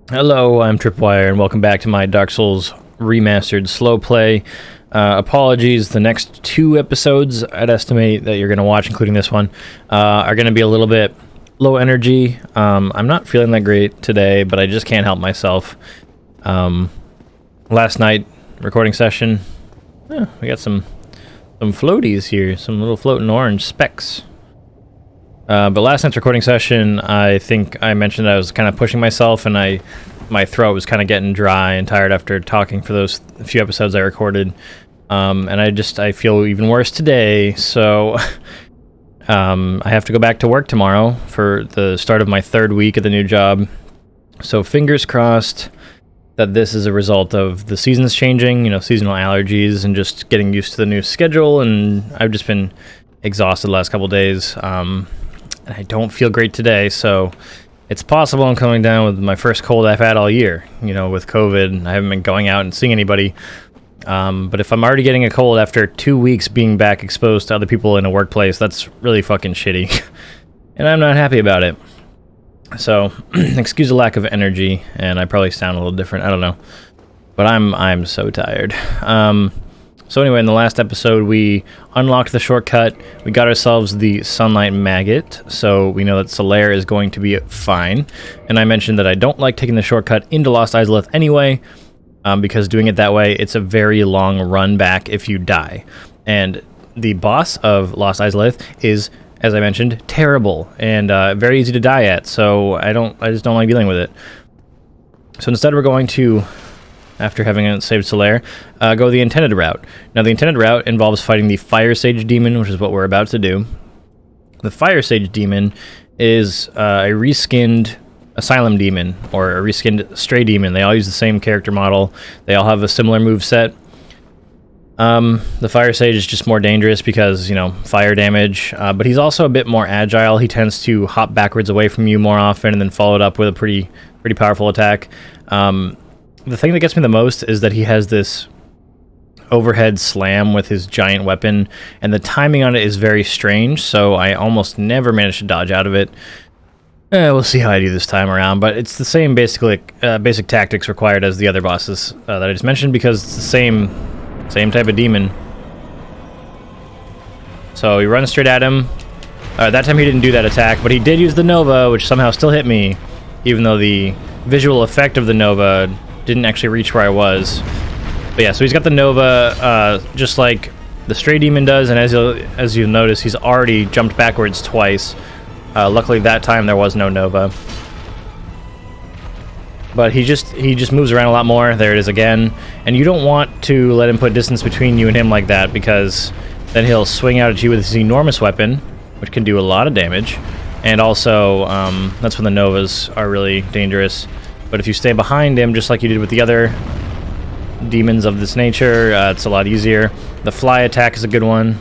Hello, I'm Tripwyre, and welcome back to my Dark Souls Remastered slow play. Apologies, the next two episodes, I'd estimate, that you're going to watch, including this one, are going to be a little bit low energy. I'm not feeling that great today, but I just can't help myself. Last night, recording session, we got some floaties here, some little floating orange specks. But last night's recording session, I think I mentioned I was kind of pushing myself, and my throat was kind of getting dry and tired after talking for those few episodes I recorded. And I feel even worse today, so I have to go back to work tomorrow for the start of my third week at the new job. So fingers crossed that this is a result of the seasons changing, seasonal allergies, and just getting used to the new schedule. And I've just been exhausted the last couple days. I don't feel great today, so it's possible I'm coming down with my first cold I've had all year. With COVID, I haven't been going out and seeing anybody. But if I'm already getting a cold after 2 weeks being back exposed to other people in a workplace, that's really fucking shitty. And I'm not happy about it. So, excuse the lack of energy, and I probably sound a little different, I don't know. But I'm so tired. So anyway, in the last episode, we unlocked the shortcut. We got ourselves the Sunlight Maggot, so we know that Solaire is going to be fine. And I mentioned that I don't like taking the shortcut into Lost Izalith anyway, because doing it that way, it's a very long run back if you die. And the boss of Lost Izalith is, as I mentioned, terrible and very easy to die at. So I just don't like dealing with it. So instead, we're going to, after having saved Solaire, go the intended route. Now, the intended route involves fighting the Fire Sage Demon, which is what we're about to do. The Fire Sage Demon is a reskinned Asylum Demon, or a reskinned Stray Demon. They all use the same character model. They all have a similar moveset. The Fire Sage is just more dangerous because, fire damage, but he's also a bit more agile. He tends to hop backwards away from you more often and then follow it up with a pretty powerful attack. The thing that gets me the most is that he has this overhead slam with his giant weapon, and the timing on it is very strange, so I almost never manage to dodge out of it. We'll see how I do this time around, but it's the same basic tactics required as the other bosses that I just mentioned, because it's the same type of demon. So we run straight at him. That time he didn't do that attack, but he did use the Nova, which somehow still hit me, even though the visual effect of the Nova didn't actually reach where I was. But yeah, so he's got the Nova, just like the Stray Demon does, and as you'll notice, he's already jumped backwards twice. Luckily that time there was no Nova. But he just moves around a lot more. There it is again. And you don't want to let him put distance between you and him like that, because then he'll swing out at you with his enormous weapon, which can do a lot of damage. And also, that's when the Novas are really dangerous. But if you stay behind him, just like you did with the other demons of this nature, it's a lot easier. The fly attack is a good one.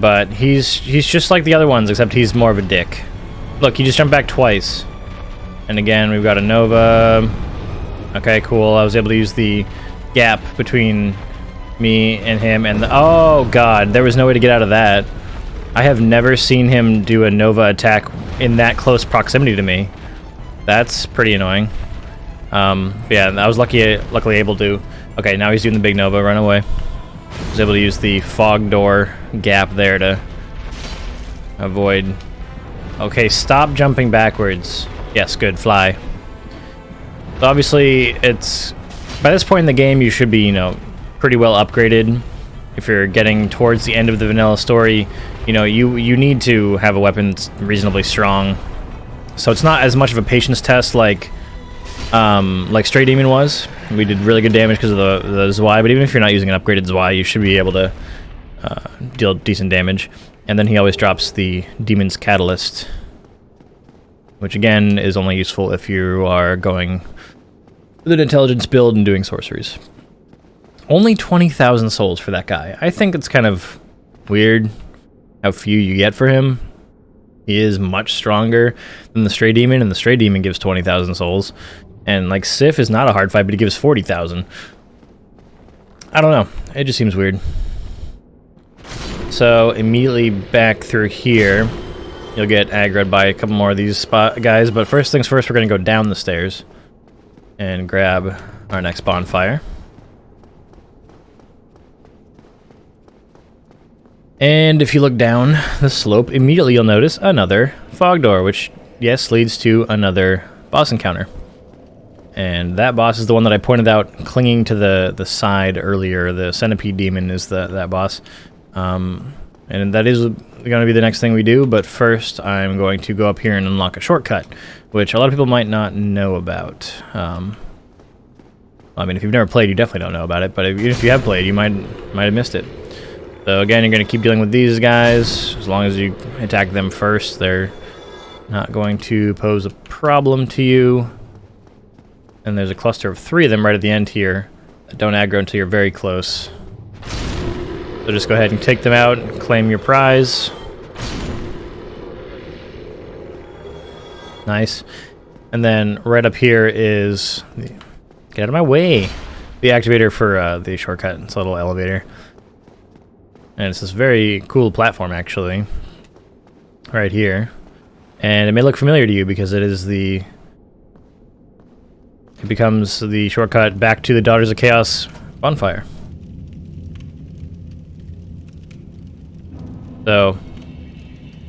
But he's just like the other ones, except he's more of a dick. Look, he just jumped back twice. And again, we've got a Nova. Okay, cool. I was able to use the gap between me and him, and oh god, there was no way to get out of that. I have never seen him do a Nova attack in that close proximity to me. That's pretty annoying. Yeah, I was luckily able to. Okay, now he's doing the big Nova. Run away. I was able to use the fog door gap there to avoid. Okay, stop jumping backwards. Yes, good. Fly. So obviously, it's by this point in the game, you should be, pretty well upgraded. If you're getting towards the end of the vanilla story, you need to have a weapon that's reasonably strong. So it's not as much of a patience test like Stray Demon was. We did really good damage because of the Zwei, but even if you're not using an upgraded Zwei, you should be able to deal decent damage. And then he always drops the Demon's Catalyst, which again is only useful if you are going with an intelligence build and doing sorceries. Only 20,000 souls for that guy. I think it's kind of weird how few you get for him. He is much stronger than the Stray Demon, and the Stray Demon gives 20,000 souls. And like Sif is not a hard fight, but he gives 40,000. I don't know. It just seems weird. So immediately back through here, you'll get aggroed by a couple more of these guys. But first things first, we're going to go down the stairs and grab our next bonfire. And if you look down the slope, immediately you'll notice another fog door, which, yes, leads to another boss encounter. And that boss is the one that I pointed out clinging to the side earlier. The centipede demon is that boss. And that is going to be the next thing we do, but first I'm going to go up here and unlock a shortcut, which a lot of people might not know about. I mean, if you've never played, you definitely don't know about it, but even if you have played, you might have missed it. So again, you're going to keep dealing with these guys. As long as you attack them first, they're not going to pose a problem to you. And there's a cluster of 3 of them right at the end here that don't aggro until you're very close. So just go ahead and take them out and claim your prize. Nice. And then right up here is... Get out of my way! The activator for the shortcut. It's a little elevator. And it's this very cool platform, actually. Right here. And it may look familiar to you because it is the... It becomes the shortcut back to the Daughters of Chaos bonfire. So,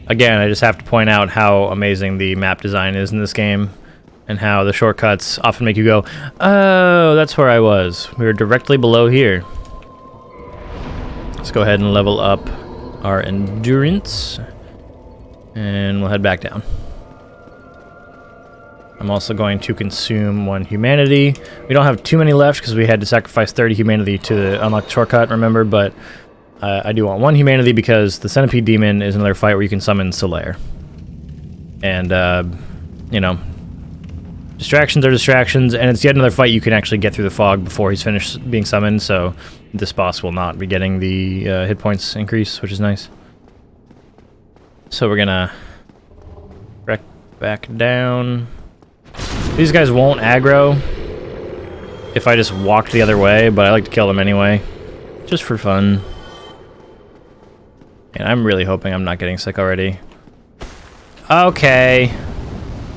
again, I just have to point out how amazing the map design is in this game, and how the shortcuts often make you go, oh, that's where I was. We were directly below here. Let's go ahead and level up our endurance, and we'll head back down. I'm also going to consume 1 humanity. We don't have too many left because we had to sacrifice 30 humanity to unlock the shortcut, remember, but I do want 1 humanity because the centipede demon is another fight where you can summon Solaire. And, you know, distractions are distractions, and it's yet another fight you can actually get through the fog before he's finished being summoned, so this boss will not be getting the hit points increase, which is nice. So we're gonna wreck back down. These guys won't aggro if I just walked the other way, but I like to kill them anyway, just for fun. And I'm really hoping I'm not getting sick already. Okay.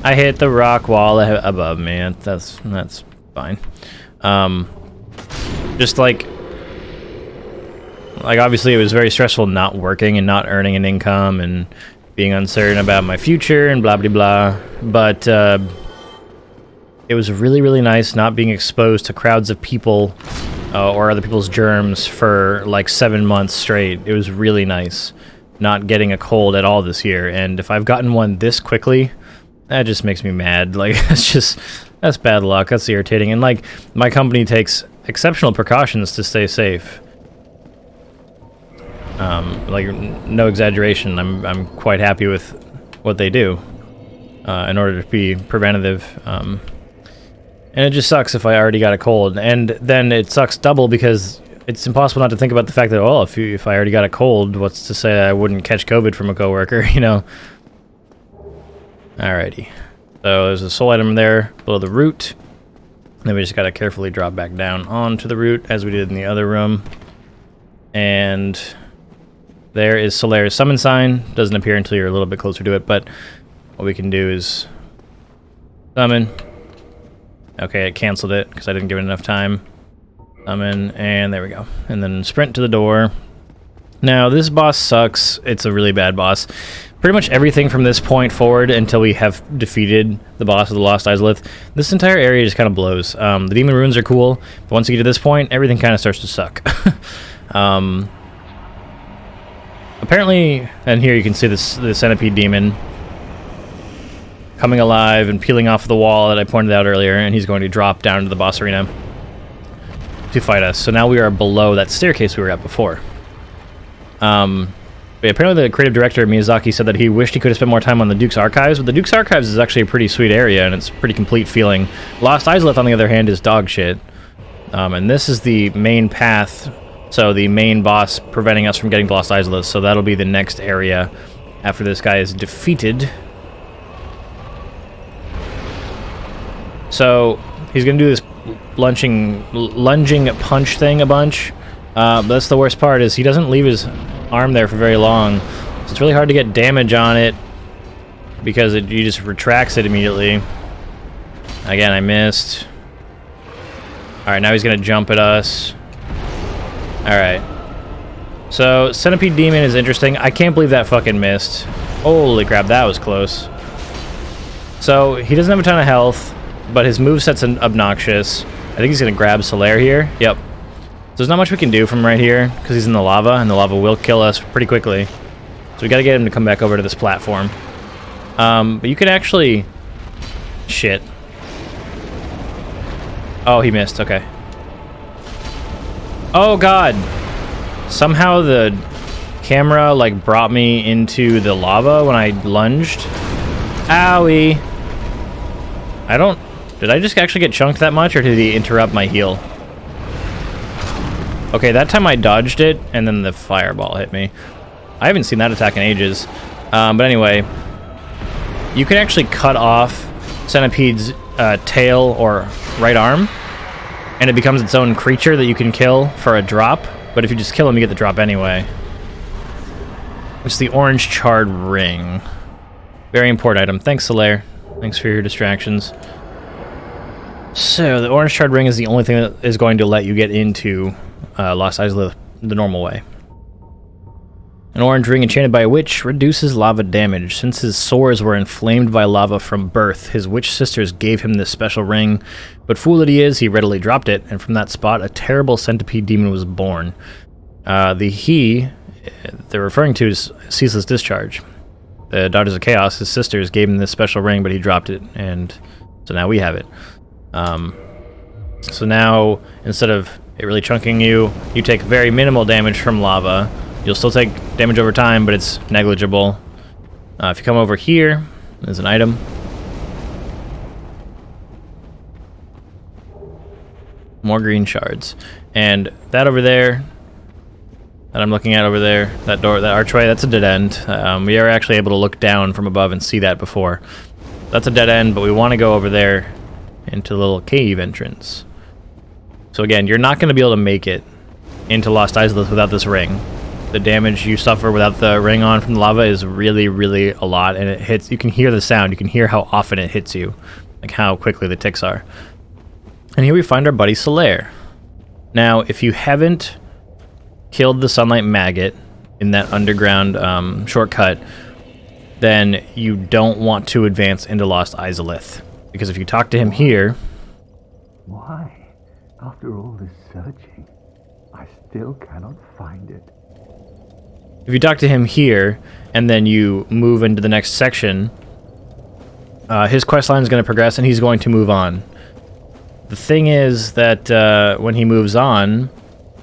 I hit the rock wall above me. That's fine. Just like obviously it was very stressful not working and not earning an income and being uncertain about my future and blah blah blah. But it was really, really nice not being exposed to crowds of people or other people's germs for like 7 months straight. It was really nice not getting a cold at all this year. And if I've gotten one this quickly, that just makes me mad. Like, that's bad luck. That's irritating. And like, my company takes exceptional precautions to stay safe. Like, no exaggeration. I'm quite happy with what they do in order to be preventative. And it just sucks if I already got a cold. And then it sucks double because it's impossible not to think about the fact that, oh, if I already got a cold, what's to say I wouldn't catch COVID from a coworker, you know? Alrighty. So there's a soul item there below the root. Then we just gotta carefully drop back down onto the root as we did in the other room. And there is Solaire's summon sign. Doesn't appear until you're a little bit closer to it, but what we can do is summon. Okay, it canceled it because I didn't give it enough time. Summon, and there we go. And then sprint to the door. Now, this boss sucks. It's a really bad boss. Pretty much everything from this point forward until we have defeated the boss of the Lost Izalith, this entire area just kind of blows. The demon runes are cool, but once you get to this point, everything kind of starts to suck. Apparently, and here you can see the centipede demon coming alive and peeling off the wall that I pointed out earlier, and he's going to drop down to the boss arena to fight us. So now we are below that staircase we were at before. But apparently the creative director, Miyazaki, said that he wished he could have spent more time on the Duke's Archives, but the Duke's Archives is actually a pretty sweet area, and it's a pretty complete feeling. Lost Izalith, on the other hand, is dog shit. And this is the main path, so the main boss preventing us from getting to Lost Izalith, so that'll be the next area after this guy is defeated. So he's going to do this lunging punch thing a bunch. But that's the worst part, is he doesn't leave his arm there for very long. So it's really hard to get damage on it because you just retracts it immediately. Again, I missed. Alright, now he's gonna jump at us. Alright. So, Centipede Demon is interesting. I can't believe that fucking missed. Holy crap, that was close. So, he doesn't have a ton of health, but his moveset's obnoxious. I think he's gonna grab Solaire here. Yep. So there's not much we can do from right here, because he's in the lava, and the lava will kill us pretty quickly. So we gotta get him to come back over to this platform. But you could actually... Shit. Oh, he missed. Okay. Oh, God. Somehow the camera, like, brought me into the lava when I lunged. Owie. I don't... Did I just actually get chunked that much, or did he interrupt my heal? Okay, that time I dodged it, and then the fireball hit me. I haven't seen that attack in ages. But anyway, you can actually cut off Centipede's tail or right arm, and it becomes its own creature that you can kill for a drop. But if you just kill him, you get the drop anyway. It's the orange charred ring. Very important item. Thanks, Solaire. Thanks for your distractions. So, the orange charred ring is the only thing that is going to let you get into Lost Izalith the normal way. An orange ring enchanted by a witch reduces lava damage. Since his sores were inflamed by lava from birth, his witch sisters gave him this special ring. But fool that he is, he readily dropped it, and from that spot, a terrible centipede demon was born. The he they're referring to is Ceaseless Discharge. The Daughters of Chaos, his sisters, gave him this special ring, but he dropped it, and so now we have it. So now, instead of it really chunking you, you take very minimal damage from lava. You'll still take damage over time, but it's negligible. If you come over here, there's an item. More green shards. And that over there, that I'm looking at over there, that door, that archway, that's a dead end. We are actually able to look down from above and see that before. That's a dead end, but we want to go over there into the little cave entrance. So again, you're not going to be able to make it into Lost Izalith without this ring. The damage you suffer without the ring on from the lava is really, really a lot, and it hits. You can hear the sound. You can hear how often it hits you, like how quickly the ticks are. And here we find our buddy Solaire. Now, if you haven't killed the Sunlight Maggot in that underground shortcut, then you don't want to advance into Lost Izalith, because if you talk to him here... Why, after all this searching, I still cannot find it. If you talk to him here, and then you move into the next section, his questline is going to progress, and he's going to move on. The thing is that when he moves on,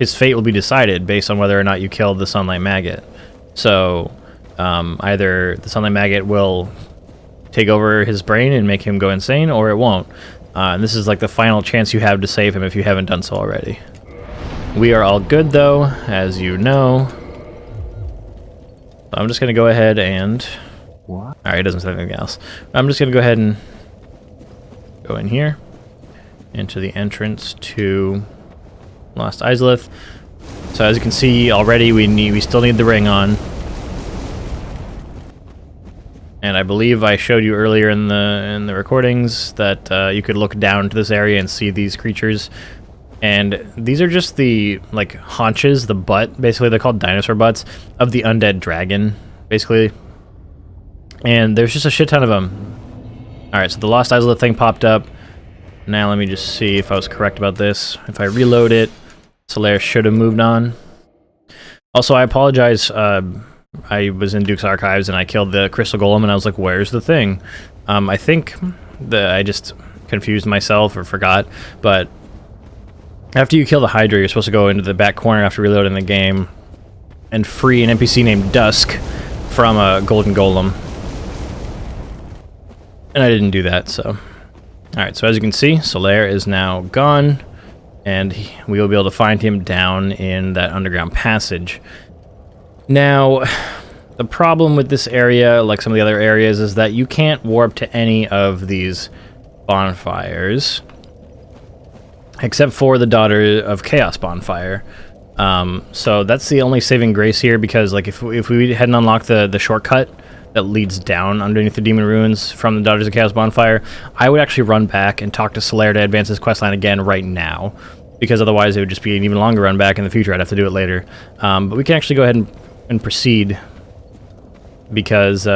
his fate will be decided based on whether or not you killed the Sunlight Maggot. So, either the Sunlight Maggot will take over his brain and make him go insane, or it won't. And this is like the final chance you have to save him if you haven't done so already. We are all good, though, as you know. I'm just going to go ahead and... What? Alright, it doesn't say anything else. I'm just going to go ahead and go in here, into the entrance to Lost Izalith. So as you can see already, we still need the ring on. And I believe I showed you earlier in the recordings that you could look down to this area and see these creatures. And these are just the, like, haunches, the butt, basically they're called dinosaur butts, of the undead dragon, basically. And there's just a shit ton of them. Alright, so the Lost Izalith thing popped up. Now let me just see if I was correct about this. If I reload it, Solaire should have moved on. Also, I apologize, I was in Duke's Archives and I killed the Crystal Golem and I was like, where's the thing? I think that I just confused myself or forgot, but after you kill the Hydra, you're supposed to go into the back corner after reloading the game and free an NPC named Dusk from a Golden Golem. And I didn't do that, so... Alright, so as you can see, Solaire is now gone, and we will be able to find him down in that underground passage. Now, the problem with this area, like some of the other areas, is that you can't warp to any of these bonfires, except for the Daughter of Chaos bonfire. So that's the only saving grace here, because like if we hadn't unlocked the shortcut that leads down underneath the Demon Ruins from the Daughters of Chaos bonfire, I would actually run back and talk to Solaire to advance this questline again right now, because otherwise it would just be an even longer run back in the future. I'd have to do it later. But we can actually go ahead and proceed, because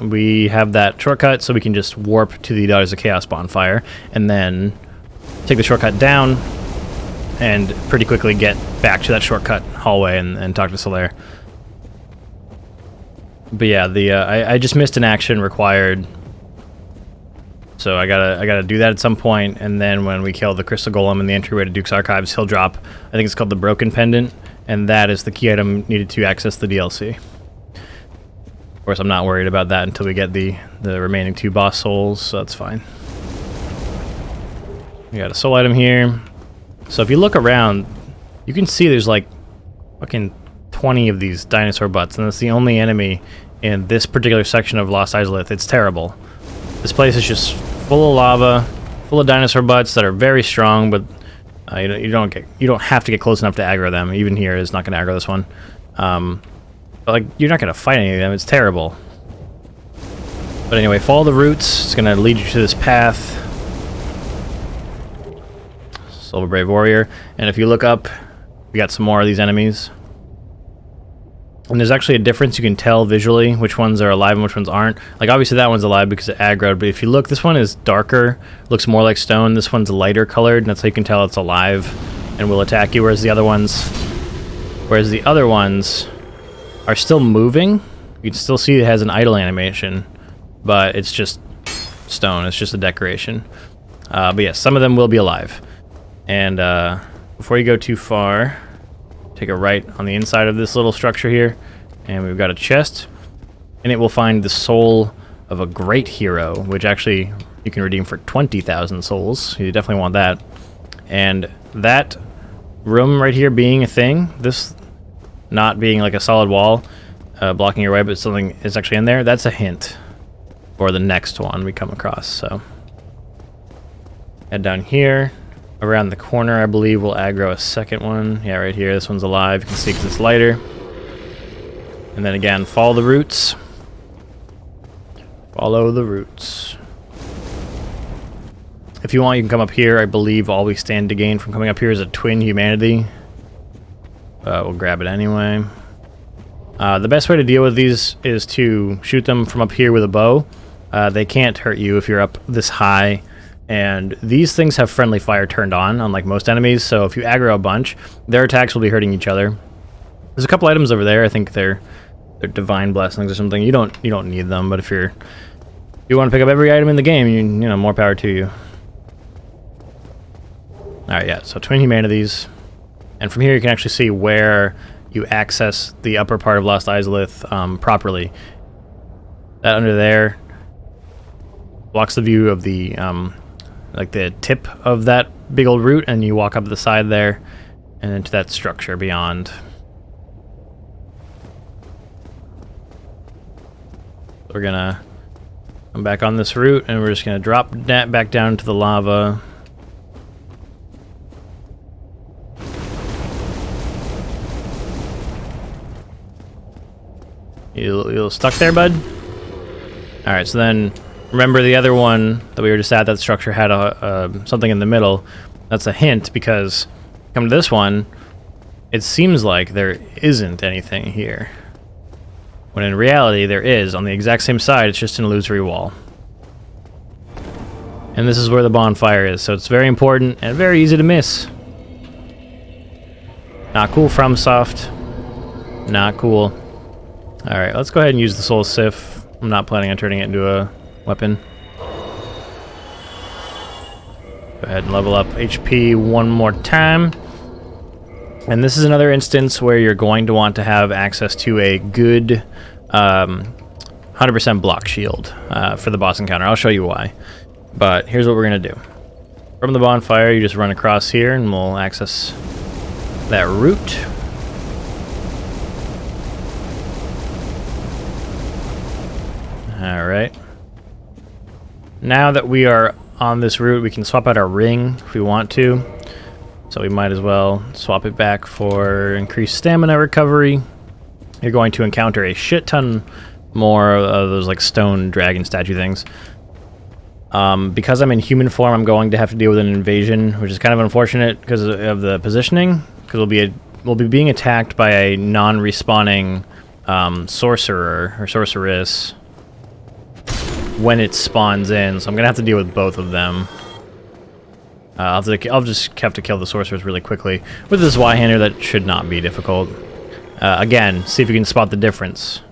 we have that shortcut, so we can just warp to the Daughters of Chaos bonfire and then take the shortcut down and pretty quickly get back to that shortcut hallway and talk to Solaire. But yeah, I just missed an action required, so I gotta do that at some point, and then when we kill the Crystal Golem in the entryway to Duke's Archives, he'll drop, I think it's called the Broken Pendant, and that is the key item needed to access the DLC. Of course, I'm not worried about that until we get the remaining 2 boss souls, so that's fine. We got a soul item here. So if you look around, you can see there's like fucking 20 of these dinosaur butts, and that's the only enemy in this particular section of Lost Izalith. It's terrible. This place is just full of lava, full of dinosaur butts that are very strong, but you don't have to get close enough to aggro them. Even here is not going to aggro this one. But like, you're not going to fight any of them. It's terrible. But anyway, follow the roots. It's going to lead you to this path. Silver Brave Warrior. And if you look up, we got some more of these enemies. And there's actually a difference. You can tell visually which ones are alive and which ones aren't. Like, obviously that one's alive because it aggroed, but if you look, this one is darker, looks more like stone. This one's lighter colored, and that's how you can tell it's alive and will attack you, whereas the other ones are still moving. You can still see it has an idle animation, but it's just stone. It's just a decoration. But yes, some of them will be alive. And before you go too far, take a right on the inside of this little structure here, and we've got a chest, and it will find the soul of a great hero, which actually you can redeem for 20,000 souls. You definitely want that. And that room right here being a thing, this not being like a solid wall blocking your way, but something is actually in there, that's a hint for the next one we come across. So head down here. Around the corner, I believe we'll aggro a second one. Yeah, right here. This one's alive. You can see because it's lighter. And then again, follow the roots. Follow the roots. If you want, you can come up here. I believe all we stand to gain from coming up here is a twin humanity. We'll grab it anyway. The best way to deal with these is to shoot them from up here with a bow. They can't hurt you if you're up this high. And these things have friendly fire turned on, unlike most enemies, so if you aggro a bunch, their attacks will be hurting each other. There's a couple items over there. I think they're divine blessings or something. You don't need them, but if you want to pick up every item in the game, you know, more power to you. Alright, yeah, so twin humanities. And from here you can actually see where you access the upper part of Lost Izalith properly. That under there blocks the view of the like the tip of that big old root, and you walk up the side there and into that structure beyond. We're gonna come back on this route, and we're just gonna drop that back down to the lava. You stuck there, bud? Alright, so then remember the other one that we were just at, that structure had something in the middle. That's a hint, because come to this one, it seems like there isn't anything here. When in reality, there is. On the exact same side, it's just an illusory wall. And this is where the bonfire is, so it's very important and very easy to miss. Not cool, FromSoft. Not cool. Alright, let's go ahead and use the Soul Sif. I'm not planning on turning it into a weapon. Go ahead and level up HP one more time. And this is another instance where you're going to want to have access to a good 100% block shield for the boss encounter. I'll show you why. But here's what we're going to do. From the bonfire, you just run across here and we'll access that route. Alright. Now that we are on this route, we can swap out our ring if we want to. So we might as well swap it back for increased stamina recovery. You're going to encounter a shit ton more of those like stone dragon statue things. Because I'm in human form, I'm going to have to deal with an invasion, which is kind of unfortunate because of the positioning. Because we'll be being attacked by a non-respawning sorcerer or sorceress when it spawns in, so I'm gonna have to deal with both of them. I'll just have to kill the sorcerers really quickly with this Y-hander. That should not be difficult. Again, see if you can spot the difference.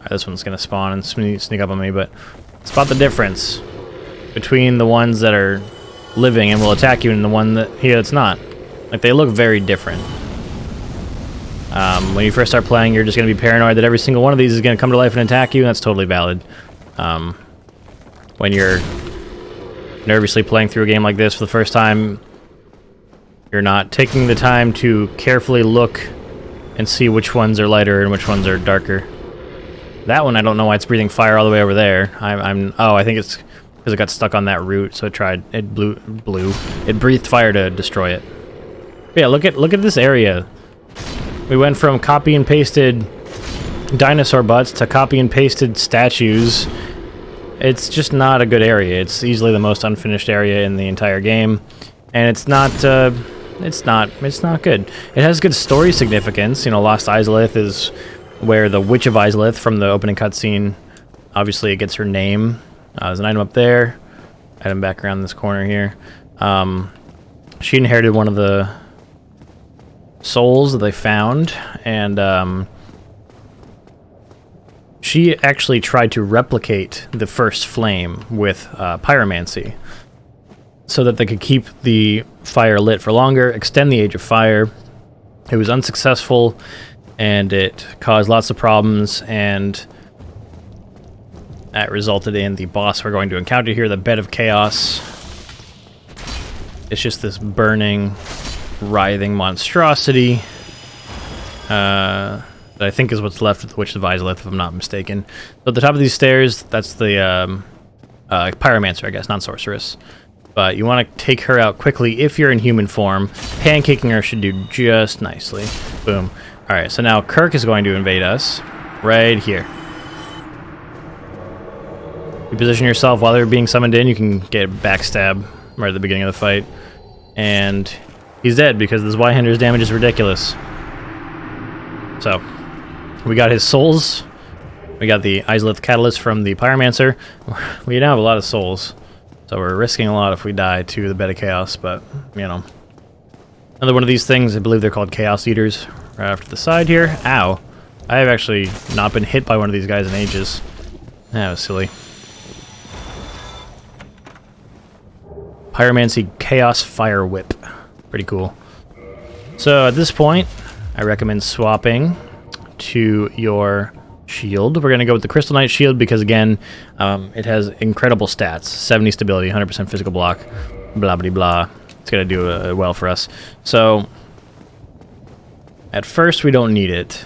This one's gonna spawn and sneak up on me, but spot the difference between the ones that are living and will attack you and the one that here that's not. Like, they look very different. When you first start playing, you're just gonna be paranoid that every single one of these is gonna come to life and attack you, and that's totally valid. When you're nervously playing through a game like this for the first time, you're not taking the time to carefully look and see which ones are lighter and which ones are darker. That one, I don't know why it's breathing fire all the way over there. Oh, I think it's because it got stuck on that root, so it breathed fire to destroy it. But yeah, look at this area. We went from copy and pasted dinosaur butts to copy and pasted statues. It's just not a good area. It's easily the most unfinished area in the entire game, and it's not good. It has good story significance. You know, Lost Izalith is where the Witch of Izalith from the opening cutscene, obviously it gets her name. There's an item up there, item back around this corner here. She inherited one of the souls that they found, and she actually tried to replicate the first flame with pyromancy so that they could keep the fire lit for longer, extend the Age of Fire. It was unsuccessful, and it caused lots of problems, and that resulted in the boss we're going to encounter here, the Bed of Chaos. It's just this burning, writhing monstrosity that I think is what's left of the Witch of Izalith, if I'm not mistaken. So at the top of these stairs, that's the Pyromancer, I guess, not Sorceress. But you want to take her out quickly if you're in human form. Pancaking her should do just nicely. Boom. Alright, so now Kirk is going to invade us right here. You position yourself while they're being summoned in, you can get backstab right at the beginning of the fight. And he's dead because this Y-Hander's damage is ridiculous. So, we got his souls. We got the Izalith Catalyst from the Pyromancer. We now have a lot of souls, so we're risking a lot if we die to the Bed of Chaos, but, you know. Another one of these things, I believe they're called Chaos Eaters, right after the side here. Ow. I have actually not been hit by one of these guys in ages. That was silly. Pyromancy Chaos Fire Whip. Pretty cool. So at this point, I recommend swapping to your shield. We're going to go with the Crystal Knight shield because, again, it has incredible stats. 70 stability, 100% physical block, blah, blah, blah. It's going to do well for us. So, at first, we don't need it.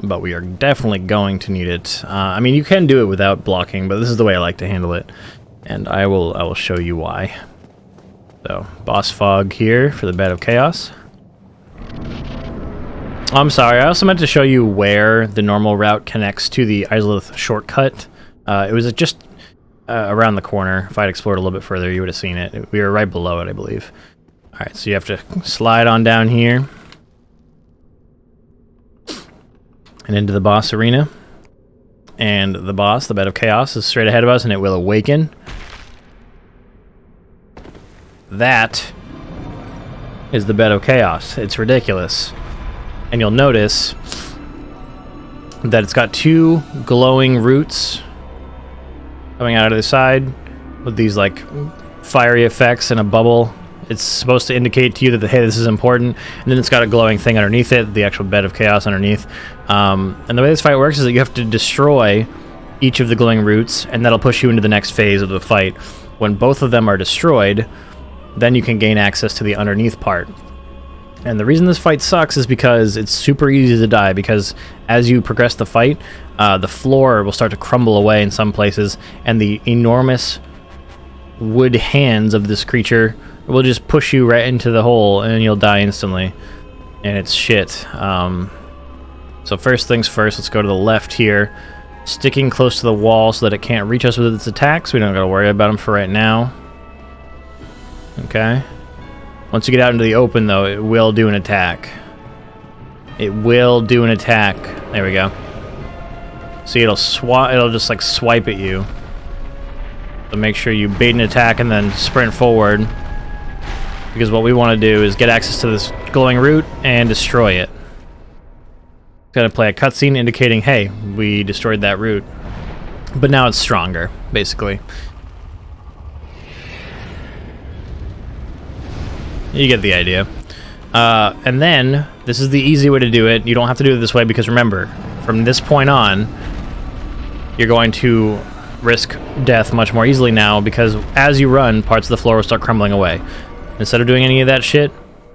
But we are definitely going to need it. I mean, you can do it without blocking, but this is the way I like to handle it. And I will show you why. So, Boss Fog here for the Bed of Chaos. I'm sorry, I also meant to show you where the normal route connects to the Izalith shortcut. It was just around the corner. If I'd explored a little bit further, you would have seen it. We were right below it, I believe. Alright, so you have to slide on down here. And into the boss arena. And the boss, the Bed of Chaos, is straight ahead of us, and it will awaken. That is the Bed of Chaos. It's ridiculous. And you'll notice that it's got two glowing roots coming out of the side with these like fiery effects and a bubble. It's supposed to indicate to you that, hey, this is important. And then it's got a glowing thing underneath it, the actual Bed of Chaos underneath. And the way this fight works is that you have to destroy each of the glowing roots, and that'll push you into the next phase of the fight. When both of them are destroyed, then you can gain access to the underneath part. And the reason this fight sucks is because it's super easy to die, because as you progress the fight, the floor will start to crumble away in some places, and the enormous wood hands of this creature will just push you right into the hole, and you'll die instantly. And it's shit. So first things first, let's go to the left here. sticking close to the wall so that it can't reach us with its attacks. We don't gotta worry about them for right now. Okay. Once you get out into the open, though, it will do an attack. It will do an attack. There we go. See, it'll just like swipe at you. So make sure you bait an attack and then sprint forward. Because what we want to do is get access to this glowing root and destroy it. Gotta play a cutscene indicating, hey, we destroyed that root. But now it's stronger, basically. You get the idea. And then, this is the easy way to do it. You don't have to do it this way because remember, from this point on, you're going to risk death much more easily now because as you run, parts of the floor will start crumbling away. Instead of doing any of that shit,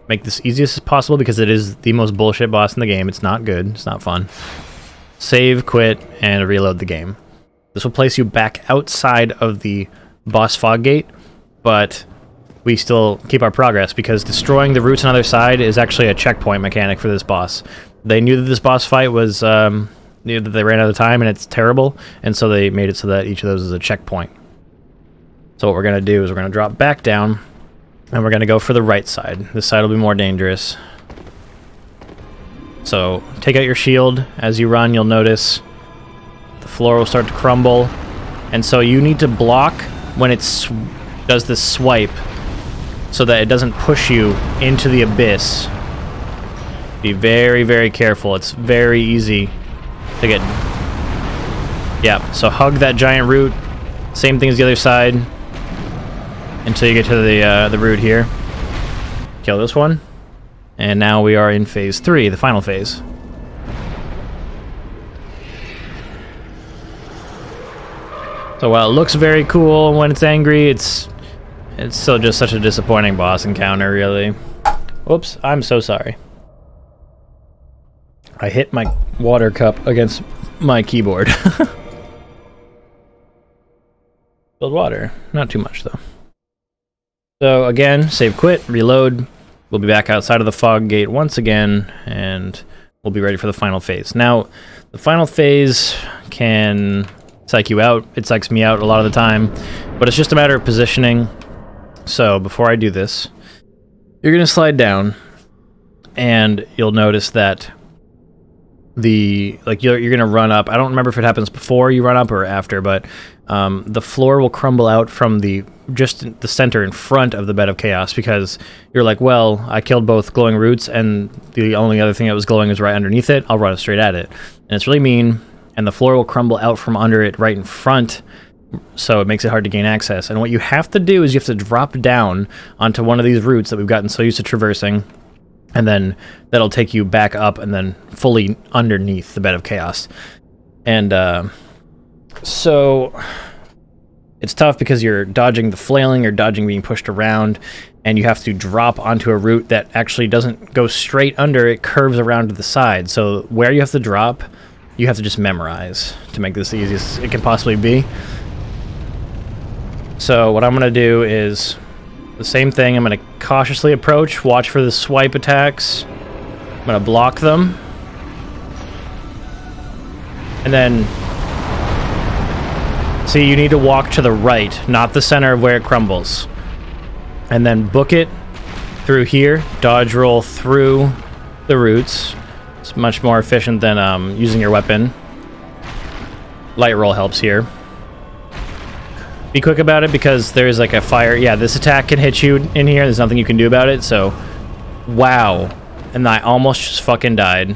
make this easiest as possible because it is the most bullshit boss in the game. It's not good. It's not fun. Save, quit, and reload the game. This will place you back outside of the boss fog gate, but we still keep our progress because destroying the roots on the other side is actually a checkpoint mechanic for this boss. They knew that this boss fight was, knew that they ran out of time and it's terrible, and so they made it so that each of those is a checkpoint. So what we're going to do is we're going to drop back down, and we're going to go for the right side. This side will be more dangerous. So take out your shield. As you run, you'll notice the floor will start to crumble, and so you need to block when it does this swipe so that it doesn't push you into the abyss. Be very, very careful. It's very easy to get... Yeah, so hug that giant root. Same thing as the other side until you get to the root here. Kill this one. And now we are in phase 3, the final phase. So while it looks very cool when it's angry, it's still just such a disappointing boss encounter, really. Whoops, I'm so sorry. I hit my water cup against my keyboard. Spilled water. Not too much, though. So, again, save, quit, reload. We'll be back outside of the fog gate once again, and we'll be ready for the final phase. Now, the final phase can psych you out. It psychs me out a lot of the time, but it's just a matter of positioning. So, before I do this, you're going to slide down, and you'll notice that you're going to run up. I don't remember if it happens before you run up or after, but the floor will crumble out from just the center in front of the bed of chaos because you're like, well, I killed both glowing roots and the only other thing that was glowing is right underneath it. I'll run straight at it. And it's really mean, and the floor will crumble out from under it right in front, so it makes it hard to gain access. And what you have to do is you have to drop down onto one of these roots that we've gotten so used to traversing, and then that'll take you back up and then fully underneath the bed of chaos. And so it's tough because you're dodging the flailing, you're dodging being pushed around, and you have to drop onto a route that actually doesn't go straight under, it curves around to the side. So where you have to drop, you have to just memorize to make this the easiest it can possibly be. So what I'm going to do is the same thing. I'm going to cautiously approach, watch for the swipe attacks. I'm going to block them. And then, see, you need to walk to the right, not the center of where it crumbles. And then book it through here, dodge roll through the roots. It's much more efficient than using your weapon. Light roll helps here. Be quick about it because there's like a fire. Yeah, this attack can hit you in here. There's nothing you can do about it, so... Wow. And I almost just fucking died.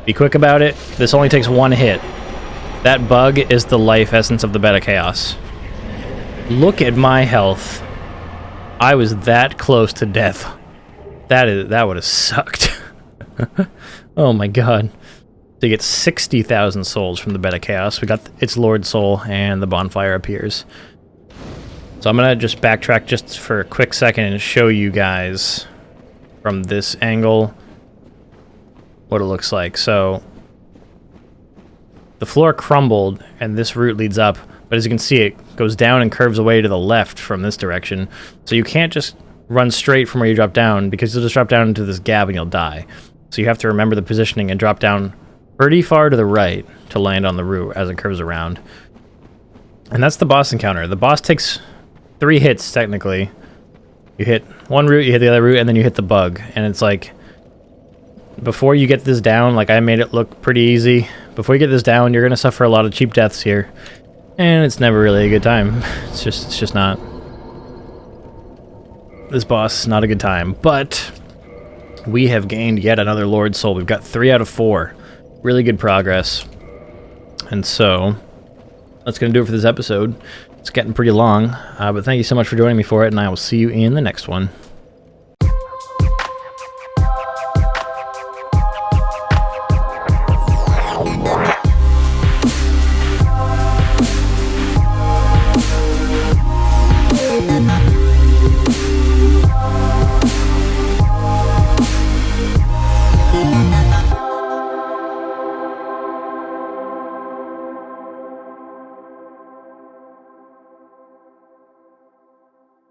Be quick about it. This only takes one hit. That bug is the life essence of the bed of chaos. Look at my health. I was that close to death. That would have sucked. Oh my god. To get 60,000 souls from the bed of chaos, we got its Lord Soul, and the bonfire appears. So I'm gonna just backtrack just for a quick second and show you guys from this angle what it looks like. So the floor crumbled, and this route leads up, but as you can see, it goes down and curves away to the left from this direction. So you can't just run straight from where you drop down, because you'll just drop down into this gap and you'll die. So you have to remember the positioning and drop down pretty far to the right to land on the route as it curves around. And that's the boss encounter. The boss takes 3 hits, technically. You hit one route, you hit the other route, and then you hit the bug. And it's like, before you get this down, like I made it look pretty easy. Before you get this down, you're going to suffer a lot of cheap deaths here. And it's never really a good time. It's just not. This boss is not a good time. But we have gained yet another Lord Soul. We've got 3 out of 4. Really good progress. And so, that's going to do it for this episode. It's getting pretty long. But thank you so much for joining me for it, and I will see you in the next one.